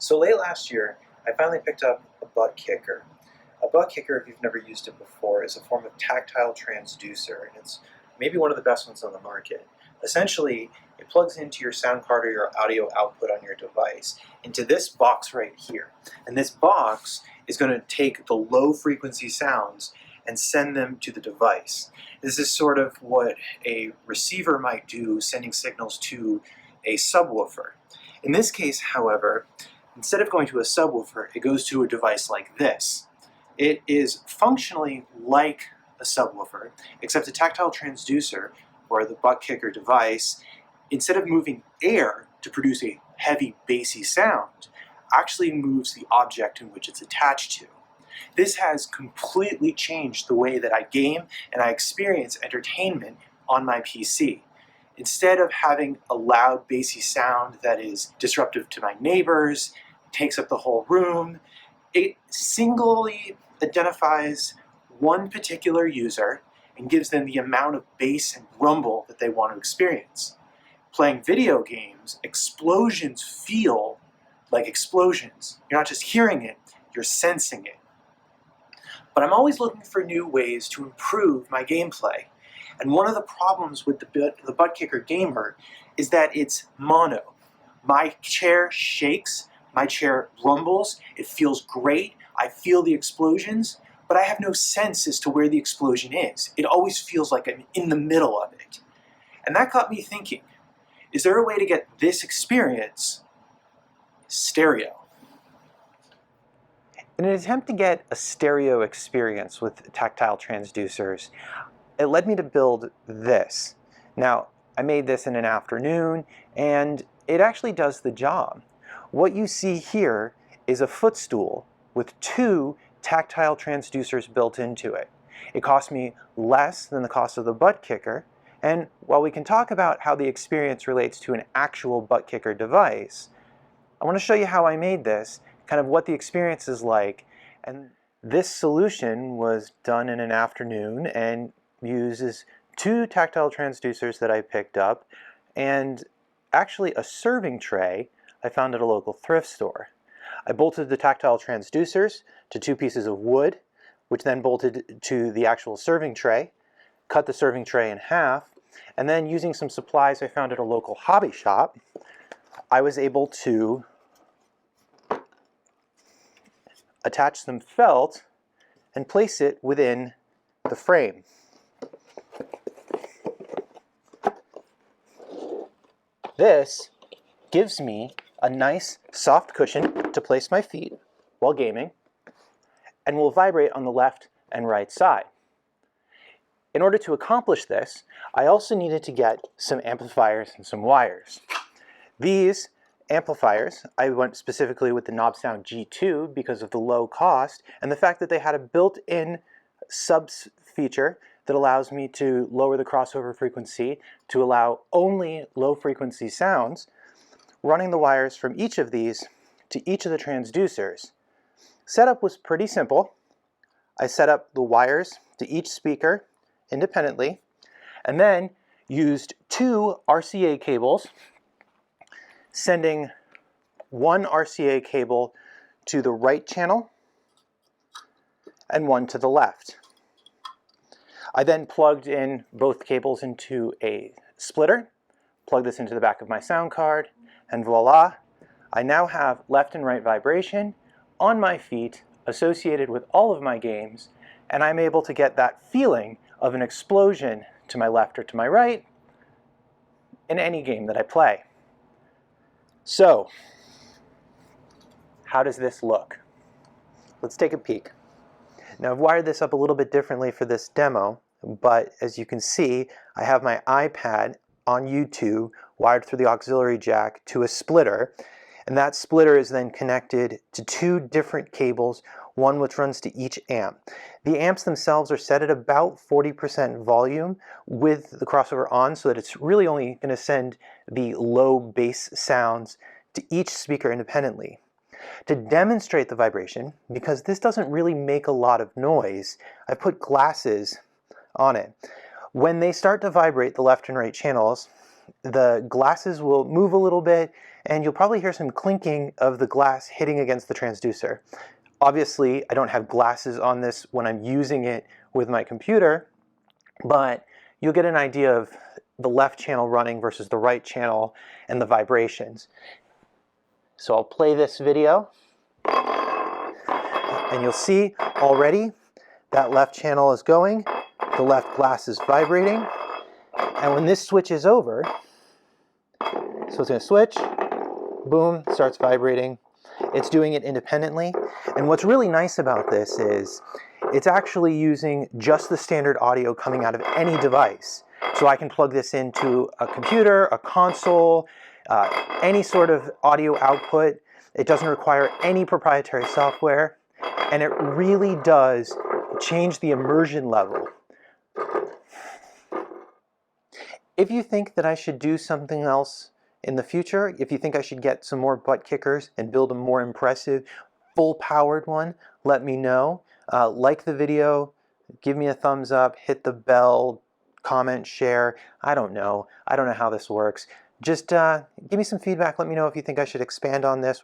So late last year, I finally picked up a ButtKicker. A ButtKicker, if you've never used it before, is a form of tactile transducer, and it's maybe one of the best ones on the market. Essentially, it plugs into your sound card or your audio output on your device into this box right here. And this box is going to take the low frequency sounds and send them to the device. This is sort of what a receiver might do, sending signals to a subwoofer. In this case, however, instead of going to a subwoofer, it goes to a device like this. It is functionally like a subwoofer, except a tactile transducer, or the ButtKicker device, instead of moving air to produce a heavy, bassy sound, actually moves the object in which it's attached to. This has completely changed the way that I game and I experience entertainment on my PC. Instead of having a loud, bassy sound that is disruptive to my neighbors, takes up the whole room, it singly identifies one particular user and gives them the amount of bass and rumble that they want to experience. Playing video games, explosions feel like explosions. You're not just hearing it, you're sensing it. But I'm always looking for new ways to improve my gameplay. And one of the problems with the ButtKicker Gamer is that it's mono. My chair shakes, my chair rumbles, it feels great, I feel the explosions, but I have no sense as to where the explosion is. It always feels like I'm in the middle of it. And that got me thinking, is there a way to get this experience stereo? In an attempt to get a stereo experience with tactile transducers, it led me to build this. Now, I made this in an afternoon, and it actually does the job. What you see here is a footstool with 2 tactile transducers built into it. It cost me less than the cost of the ButtKicker, and while we can talk about how the experience relates to an actual ButtKicker device, I want to show you how I made this, kind of what the experience is like. And this solution was done in an afternoon and uses 2 tactile transducers that I picked up and actually a serving tray I found at a local thrift store. I bolted the tactile transducers to 2 pieces of wood, which then bolted to the actual serving tray, cut the serving tray in half, and then using some supplies I found at a local hobby shop, I was able to attach some felt and place it within the frame. This gives me a nice soft cushion to place my feet while gaming and will vibrate on the left and right side. In order to accomplish this, I also needed to get some amplifiers and some wires. These amplifiers, I went specifically with the Knobsound G2 because of the low cost and the fact that they had a built-in subs feature that allows me to lower the crossover frequency to allow only low frequency sounds, running the wires from each of these to each of the transducers. Setup was pretty simple. I set up the wires to each speaker independently and then used 2 RCA cables, sending 1 RCA cable to the right channel and 1 to the left. I then plugged in both cables into a splitter, plugged this into the back of my sound card, and voila, I now have left and right vibration on my feet associated with all of my games, and I'm able to get that feeling of an explosion to my left or to my right in any game that I play. So, how does this look? Let's take a peek. Now I've wired this up a little bit differently for this demo, but as you can see, I have my iPad on YouTube wired through the auxiliary jack to a splitter, and that splitter is then connected to 2 different cables, one which runs to each amp. The amps themselves are set at about 40% volume with the crossover on so that it's really only going to send the low bass sounds to each speaker independently. To demonstrate the vibration, because this doesn't really make a lot of noise, I put glasses on it. When they start to vibrate, the left and right channels, the glasses will move a little bit, and you'll probably hear some clinking of the glass hitting against the transducer. Obviously, I don't have glasses on this when I'm using it with my computer, but you'll get an idea of the left channel running versus the right channel and the vibrations. So I'll play this video, and you'll see already that left channel is going, the left glass is vibrating, and when this switches over, so it's going to switch, boom, starts vibrating. It's doing it independently, and what's really nice about this is it's actually using just the standard audio coming out of any device. So I can plug this into a computer, a console, any sort of audio output. It doesn't require any proprietary software, and it really does change the immersion level. If you think that I should do something else in the future, if you think I should get some more butt kickers and build a more impressive, full-powered one, let me know. Like the video, give me a thumbs up, hit the bell, comment, share. I don't know how this works. Just give me some feedback. Let me know if you think I should expand on this.